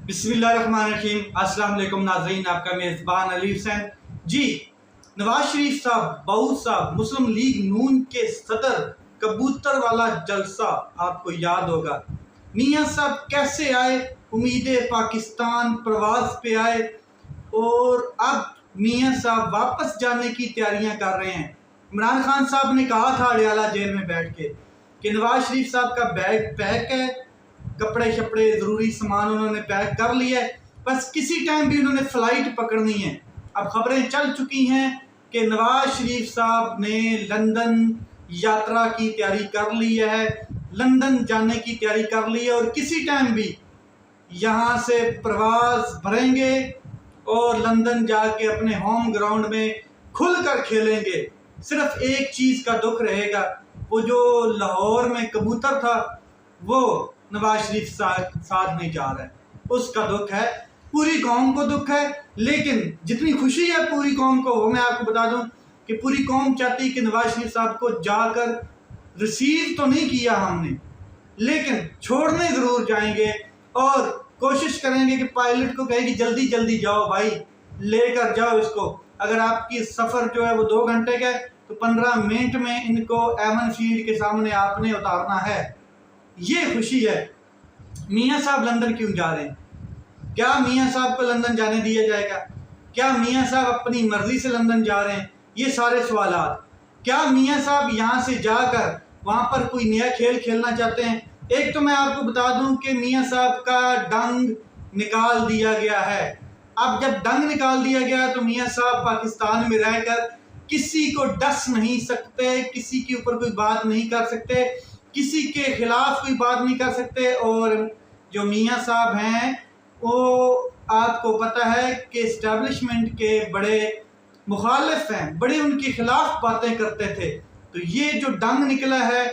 बिस्मिल्लाहिर्रहमानिर्रहीम। अस्सलाम वालेकुम नाज़रीन, आपका मेज़बान अली हुसैन जी। नवाज शरीफ साहब, बहू साहब, मुस्लिम लीग नून के सदर, कबूतर वाला जलसा आपको याद होगा। मियाँ साहब कैसे आए, उम्मीद पाकिस्तान प्रवास पे आए और अब मियाँ साहब वापस जाने की तैयारियां कर रहे हैं। इमरान खान साहब ने कहा था अडियाला जेल में बैठ के कि नवाज शरीफ साहब का बैग पैक है, कपड़े शपड़े ज़रूरी सामान उन्होंने पैक कर लिया है, बस किसी टाइम भी उन्होंने फ़्लाइट पकड़नी है। अब खबरें चल चुकी हैं कि नवाज शरीफ साहब ने लंदन यात्रा की तैयारी कर ली है, लंदन जाने की तैयारी कर ली है और किसी टाइम भी यहाँ से प्रवास भरेंगे और लंदन जाके अपने होम ग्राउंड में खुलकर खेलेंगे। सिर्फ एक चीज़ का दुख रहेगा, वो जो लाहौर में कबूतर था वो नवाज शरीफ साथ नहीं जा रहा है, उसका दुख है। पूरी कौम को दुख है, लेकिन जितनी खुशी है पूरी कौम को, वो मैं आपको बता दूं कि पूरी कौम चाहती कि नवाज शरीफ साहब को जाकर रिसीव तो नहीं किया हमने, लेकिन छोड़ने ज़रूर जाएंगे और कोशिश करेंगे कि पायलट को कहेगी जल्दी जल्दी जाओ भाई, लेकर जाओ इसको। अगर आपकी सफ़र जो है वो 2 घंटे का है तो 15 मिनट में इनको एवन फील्ड के सामने आपने उतारना है। ये खुशी है। मियाँ साहब लंदन क्यों जा रहे हैं? क्या मियाँ साहब को लंदन जाने दिया जाएगा? क्या मियाँ साहब अपनी मर्जी से लंदन जा रहे हैं? ये सारे सवालात। क्या मियाँ साहब यहाँ से जाकर वहाँ पर कोई नया खेल खेलना चाहते हैं? एक तो मैं आपको बता दूं कि मियाँ साहब का डंग निकाल दिया गया है। अब जब डंग निकाल दिया गया तो मियाँ साहब पाकिस्तान में रहकर किसी को डस नहीं सकते, किसी के ऊपर कोई बात नहीं कर सकते, किसी के खिलाफ कोई बात नहीं कर सकते। और जो मियाँ साहब हैं वो आपको पता है कि इस्टेब्लिशमेंट के बड़े मुखालिफ हैं, बड़े उनके खिलाफ बातें करते थे। तो ये जो डंग निकला है,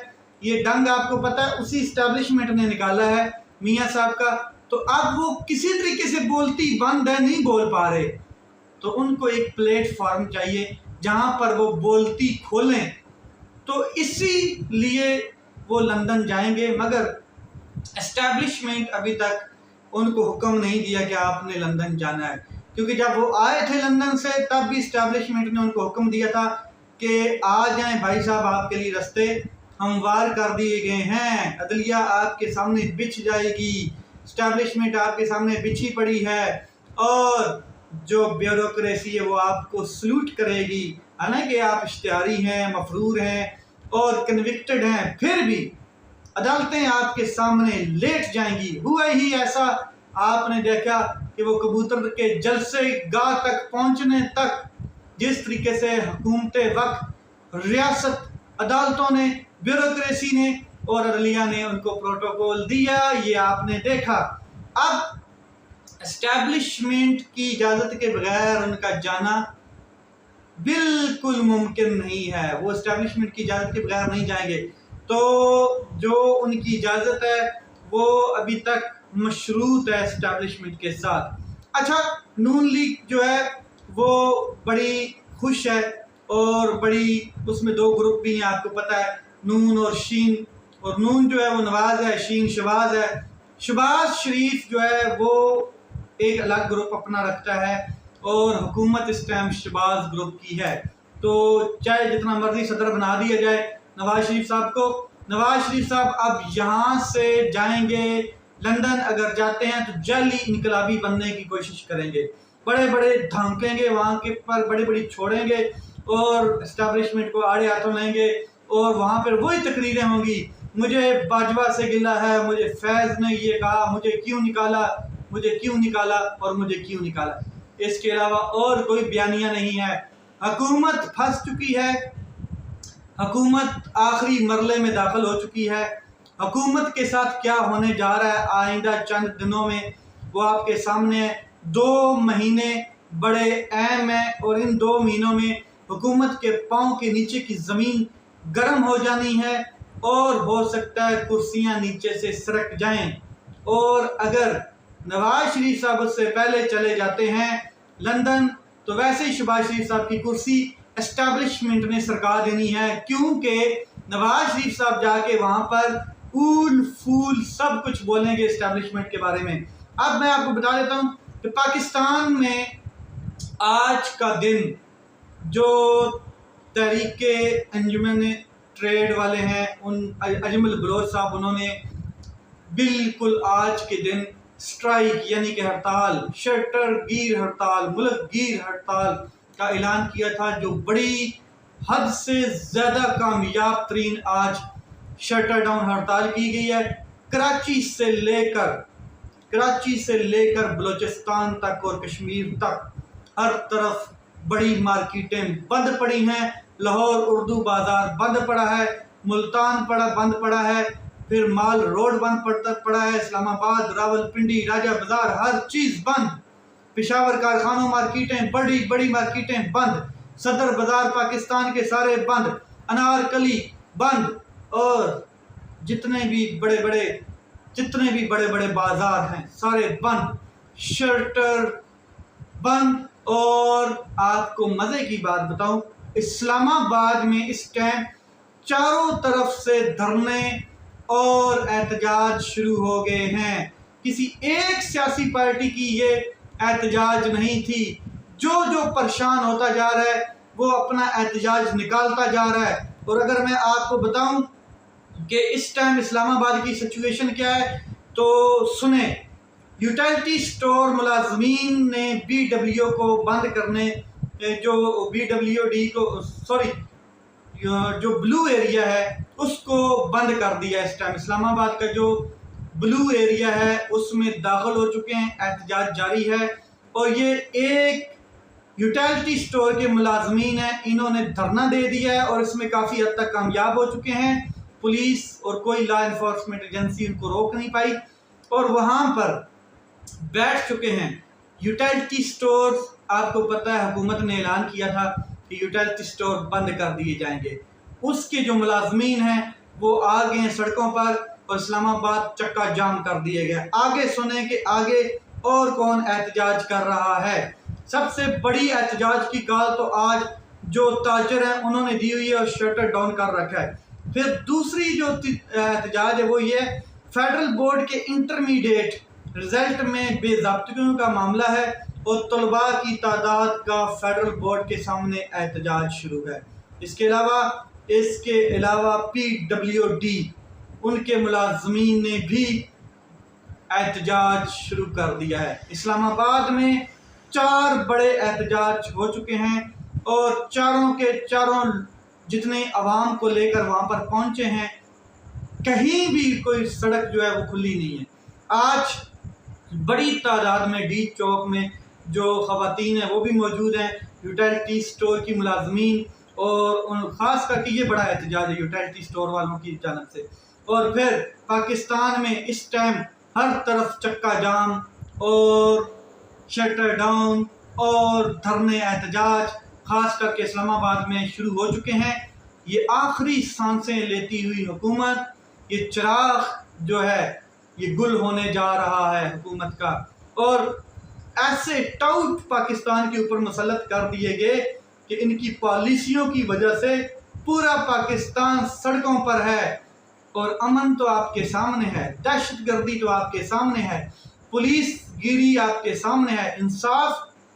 ये डंग आपको पता है उसी इस्टेब्लिशमेंट ने निकाला है मियाँ साहब का। तो अब वो किसी तरीके से बोलती बंद है, नहीं बोल पा रहे, तो उनको एक प्लेटफॉर्म चाहिए जहाँ पर वो बोलती खोलें। तो इसीलिए वो लंदन जाएंगे, मगर एस्टैब्लिशमेंट अभी तक उनको हुक्म नहीं दिया कि आपने लंदन जाना है, क्योंकि जब वो आए थे लंदन से तब भी एस्टैब्लिशमेंट ने उनको हुक्म दिया था कि आ जाएं भाई साहब, आपके लिए रास्ते हमवार कर दिए गए हैं, अदलिया आपके सामने बिछ जाएगी, एस्टैब्लिशमेंट आपके सामने बिछी पड़ी है और जो ब्यूरोक्रेसी है वो आपको सल्यूट करेगी। हालांकि आप इश्तिहारी हैं, मफरूर हैं और कन्विक्टेड हैं, फिर भी अदालतें आपके सामने लेट जाएंगी। हुआ ही ऐसा, आपने देखा कि वो कबूतर के जलसे गाह तक पहुंचने तक जिस तरीके से हुकूमत वक्त, रियासत, अदालतों ने, ब्यूरोक्रेसी ने और अदलिया ने उनको प्रोटोकॉल दिया, ये आपने देखा। अब एस्टैब्लिशमेंट की इजाज़त के बगैर उनका जाना बिल्कुल मुमकिन नहीं है, वो एस्टैब्लिशमेंट की इजाज़त के बगैर नहीं जाएंगे। तो जो उनकी इजाज़त है वो अभी तक मशरूत है एस्टैब्लिशमेंट के साथ। अच्छा, नून लीग जो है वो बड़ी खुश है और बड़ी, उसमें 2 ग्रुप भी हैं, आपको पता है, नून और शीन। और नून जो है वो नवाज है, शीन शहबाज है। शहबाज शरीफ जो है वो एक अलग ग्रुप अपना रखता है और हुकूमत इस टाइम शहबाज ग्रुप की है। तो चाहे जितना मर्जी सदर बना दिया जाए नवाज शरीफ साहब को, नवाज शरीफ साहब अब यहाँ से जाएंगे लंदन, अगर जाते हैं तो जाली इनकलाबी बनने की कोशिश करेंगे, बड़े बड़े धमकेंगे, वहाँ के पर बड़ी बड़ी छोड़ेंगे और एस्टैब्लिशमेंट को आड़े हाथों लेंगे और वहाँ पर वही तकरीरें होंगी, मुझे बाजवा से गिला है, मुझे फैज़ ने ये कहा, मुझे क्यों निकाला, मुझे क्यों निकाला और मुझे क्यों निकाला। इसके अलावा और कोई बयानिया नहीं है। हुकूमत फंस चुकी है, हुकूमत आखिरी मरले में दाखिल हो चुकी है। हुकूमत के साथ क्या होने जा रहा है आइंदा चंद दिनों में वो आपके सामने है। 2 महीने बड़े अहम हैं और इन 2 महीनों में हुकूमत के पाँव के नीचे की ज़मीन गर्म हो जानी है और हो सकता है कुर्सियां नीचे से सरक जाएं। और अगर नवाज शरीफ साहब उससे पहले चले जाते हैं लंदन तो वैसे ही शहबाज शरीफ साहब की कुर्सी एस्टैब्लिशमेंट ने सरकार देनी है, क्योंकि नवाज शरीफ साहब जाके वहाँ पर ऊल फूल सब कुछ बोलेंगे एस्टैब्लिशमेंट के बारे में। اب میں آپ کو بتا دیتا ہوں کہ پاکستان میں آج کا دن جو تحریک انجمن ٹریڈ والے ہیں، ان اجمل بلوچ صاحب، انہوں نے بالکل آج کے دن سٹرائک یعنی کہ ہڑتال، شٹر گیر ہڑتال، ملک گیر ہڑتال کا اعلان کیا تھا، جو بڑی حد سے زیادہ کامیاب ترین آج شٹر ڈاؤن ہڑتال کی گئی ہے۔ کراچی سے لے کر بلوچستان تک اور کشمیر تک ہر طرف بڑی مارکیٹیں بند پڑی ہیں۔ لاہور اردو بازار بند پڑا ہے، ملتان بند پڑا ہے، پھر مال روڈ بند پڑا ہے، اسلام آباد، راول پنڈی، راجہ بازار، ہر چیز بند۔ پشاور کارخانوں مارکیٹیں، بڑی بڑی مارکیٹیں بند، صدر بازار پاکستان کے سارے بند، انارکلی بند، اور جتنے بھی بڑے بڑے بازار ہیں سارے بند، شٹر بند۔ اور آپ کو مزے کی بات بتاؤں، اسلام آباد میں اس ٹائم چاروں طرف سے دھرنے اور احتجاج شروع ہو گئے ہیں۔ کسی ایک سیاسی پارٹی کی یہ احتجاج نہیں تھی، جو پریشان ہوتا جا رہا ہے وہ اپنا احتجاج نکالتا جا رہا ہے۔ اور اگر میں آپ کو بتاؤں کہ اس ٹائم اسلام آباد کی سچویشن کیا ہے تو سنیں، یوٹیلٹی سٹور ملازمین نے بی ڈبلیو کو بند کرنے، جو بی ڈبلیو ڈی کو جو بلو ایریا ہے اس کو بند کر دیا۔ اس ٹائم اسلام آباد کا جو بلو ایریا ہے اس میں داخل ہو چکے ہیں، احتجاج جاری ہے۔ اور یہ ایک یوٹیلٹی سٹور کے ملازمین ہیں، انہوں نے دھرنا دے دیا ہے اور اس میں کافی حد تک کامیاب ہو چکے ہیں۔ پولیس اور کوئی لا انفورسمنٹ ایجنسی ان کو روک نہیں پائی اور وہاں پر بیٹھ چکے ہیں۔ یوٹیلٹی سٹور، آپ کو پتہ ہے حکومت نے اعلان کیا تھا کہ یوٹیلٹی سٹور بند کر دیے جائیں گے۔ اس کے جو ملازمین ہیں وہ آ گئے ہیں سڑکوں پر اور اسلام آباد چکا جام کر دیے گئے۔ آگے سنیں کہ آگے اور کون احتجاج کر رہا ہے۔ سب سے بڑی احتجاج کی کال تو آج جو تاجر ہیں انہوں نے دی ہوئی ہے اور شٹر ڈاؤن کر رکھا ہے۔ پھر دوسری جو احتجاج ہے وہ یہ ہے، فیڈرل بورڈ کے انٹرمیڈیٹ رزلٹ میں بے ضابطگیوں کا معاملہ ہے اور طلباء کی تعداد کا فیڈرل بورڈ کے سامنے احتجاج شروع ہے۔ اس کے علاوہ پی ڈبلیو ڈی، ان کے ملازمین نے بھی احتجاج شروع کر دیا ہے۔ اسلام آباد میں 4 بڑے احتجاج ہو چکے ہیں اور چاروں کے چاروں جتنے عوام کو لے کر وہاں پر پہنچے ہیں، کہیں بھی کوئی سڑک جو ہے وہ کھلی نہیں ہے۔ آج بڑی تعداد میں ڈی چوک میں جو خواتین ہیں وہ بھی موجود ہیں، یوٹیلٹی سٹور کی ملازمین، اور خاص کر کے یہ بڑا احتجاج ہے یوٹیلٹی سٹور والوں کی جانب سے۔ اور پھر پاکستان میں اس ٹائم ہر طرف چکا جام اور شٹر ڈاؤن اور دھرنے احتجاج خاص کر کے اسلام آباد میں شروع ہو چکے ہیں۔ یہ آخری سانسیں لیتی ہوئی حکومت، یہ چراغ جو ہے یہ گل ہونے جا رہا ہے حکومت کا، اور ایسے ٹاؤٹ پاکستان کے اوپر مسلط کر دیے گئے کہ ان کی پالیسیوں کی وجہ سے پورا پاکستان سڑکوں پر ہے، اور امن تو آپ کے سامنے ہے، دہشت گردی تو آپ کے سامنے ہے، پولیس گیری آپ کے سامنے ہے، انصاف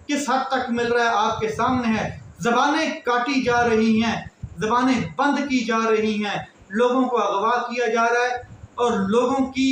کس حد تک مل رہا ہے آپ کے سامنے ہے، زبانیں کاٹی جا رہی ہیں، زبانیں بند کی جا رہی ہیں، لوگوں کو اغوا کیا جا رہا ہے، اور لوگوں کی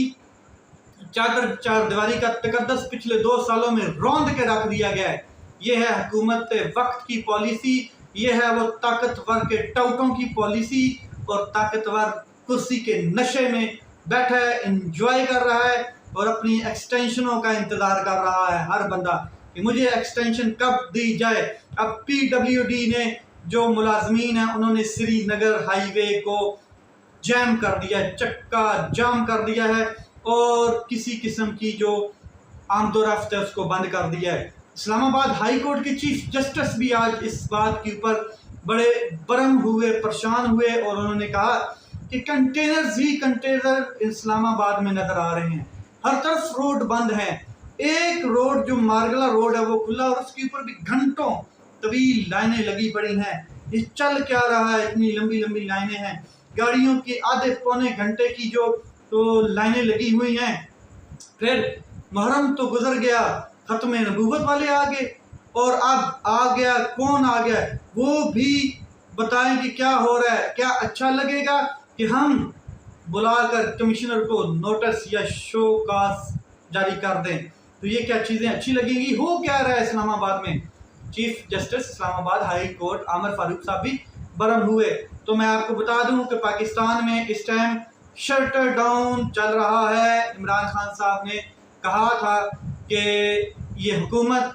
چار دیواری کا تقدس پچھلے 2 سالوں میں روند کے رکھ دیا گیا ہے۔ یہ ہے حکومت وقت کی پالیسی، یہ ہے وہ طاقتور کے ٹاؤٹوں کی پالیسی، اور طاقتور کرسی کے نشے میں بیٹھا ہے، انجوائے کر رہا ہے اور اپنی ایکسٹینشنوں کا انتظار کر رہا ہے ہر بندہ کہ مجھے ایکسٹینشن کب دی جائے۔ اب پی ڈبلیو ڈی نے جو ملازمین ہیں انہوں نے سری نگر ہائی وے کو جام کر دیا ہے، چکا جام کر دیا ہے، اور کسی قسم کی جو آمد و رفت ہے اس کو بند کر دیا ہے۔ اسلام آباد ہائی کورٹ کے چیف جسٹس بھی آج اس بات کے اوپر بڑے برہم ہوئے، پریشان ہوئے، اور انہوں نے کہا کہ کنٹینر اسلام آباد میں نظر آ رہے ہیں، ہر طرف روڈ بند ہیں، ایک روڈ جو مارگلا روڈ ہے وہ کھلا، اور اس کے اوپر بھی گھنٹوں طویل لائنیں لگی پڑی ہیں۔ یہ چل کیا رہا ہے؟ اتنی لمبی لائنیں ہیں، گاڑیوں کی آدھے پونے گھنٹے کی جو لائنیں لگی ہوئی ہیں۔ پھر मुहर्रम तो गुजर गया, ख़त्म नबूवत वाले आ गए, और अब आ गया कौन आ गया वो भी बताएं कि क्या हो रहा है। क्या अच्छा लगेगा कि हम बुलाकर कमिश्नर को नोटिस या शो कास जारी कर दें? तो ये क्या चीज़ें अच्छी लगेंगी? हो क्या रहा है इस्लामाबाद में? Chief justice Islamabad high court Aamir Farooq साहब भी बरम हुए। तो मैं आपको बता दूं कि पाकिस्तान में इस टाइम शटर डाउन चल रहा है। इमरान खान साहब ने कहा था कि ये हुकूमत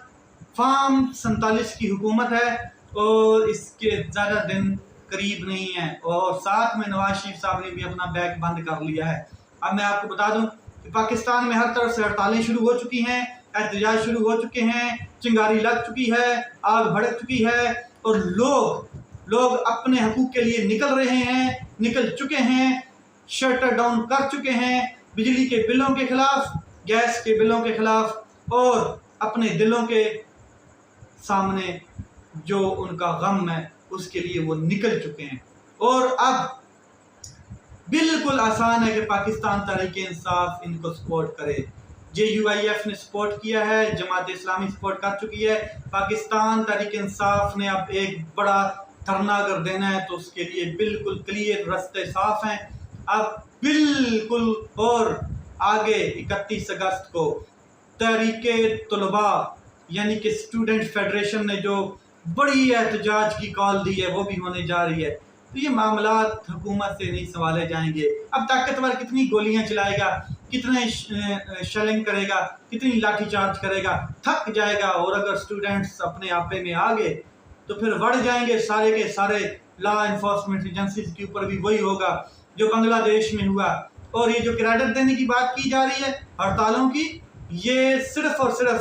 फार्म 47 की हुकूमत है और इसके ज़्यादा दिन करीब नहीं है, और साथ में नवाज शरीफ साहब ने भी अपना बैग बंद कर लिया है। अब मैं आपको बता दूं कि पाकिस्तान में हर तरफ से हड़तालें शुरू हो चुकी हैं, एहतजाज शुरू हो चुके हैं, चिंगारी लग चुकी है, आग भड़क चुकी है, और लोग अपने हकूक़ के लिए निकल रहे हैं, निकल चुके हैं, शटर डाउन कर चुके हैं, बिजली के बिलों के खिलाफ, गैस के बिलों के खिलाफ, और अपने दिलों के सामने जो उनका गम है उसके लिए वो निकल चुके हैं। और अब बिल्कुल आसान है कि पाकिस्तान तहरीक-ए-इंसाफ इनको सपोर्ट करे। JUIF ने सपोर्ट किया है, जमात इस्लामी सपोर्ट कर चुकी है। पाकिस्तान तहरीक-ए-इंसाफ ने अब एक बड़ा धरना अगर देना है तो उसके लिए बिल्कुल क्लियर रास्ते साफ हैं अब बिल्कुल। और आगे 31 अगस्त को तहरीक-ए-तुलबा यानी कि स्टूडेंट फेडरेशन ने जो बड़ी एहतजाज की कॉल दी है वो भी होने जा रही है। तो ये मामलात हुकूमत से नहीं संभाले जाएंगे। अब ताकतवर कितनी गोलियां चलाएगा, कितने शेलिंग करेगा, कितनी लाठी चार्ज करेगा, थक जाएगा। और अगर स्टूडेंट्स अपने आपे में आ गए तो फिर बढ़ जाएंगे सारे के सारे लॉ इन्फोर्समेंट एजेंसीज के ऊपर भी वही होगा जो बांग्लादेश में हुआ। और ये जो क्रेडिट देने की बात की जा रही है हड़तालों की, ये सिर्फ और सिर्फ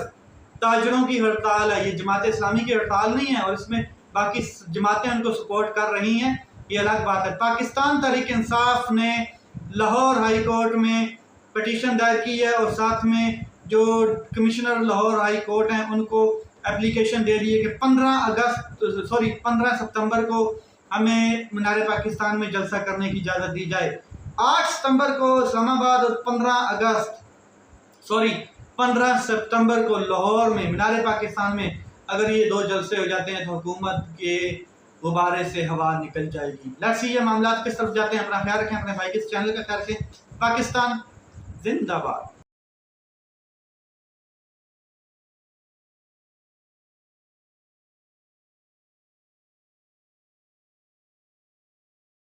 ताजरों की हड़ताल है, ये जमात इस्लामी की हड़ताल नहीं है। और इसमें बाकी जमातें उनको सपोर्ट कर रही हैं, ये अलग बात है। पाकिस्तान तहरीक-ए-इंसाफ ने लाहौर हाई कोर्ट में पटिशन दायर की है, और साथ में जो कमिश्नर लाहौर हाई कोर्ट हैं उनको एप्लीकेशन दे दी है कि 15 सितंबर को हमें मीनार पाकिस्तान में जलसा करने की इजाज़त दी जाए। 8 सितंबर को इस्लामाबाद और 15 सितंबर को लाहौर में मीनार पाकिस्तान में अगर ये 2 जलसे हो जाते हैं तो हुकूमत के गुब्बारे से हवा निकल जाएगी। लेट्स सी ये मामला किस तरफ जाते हैं। अपना ख्याल रखें, अपने भाई के चैनल का ख्याल रखें। पाकिस्तान जिंदाबाद।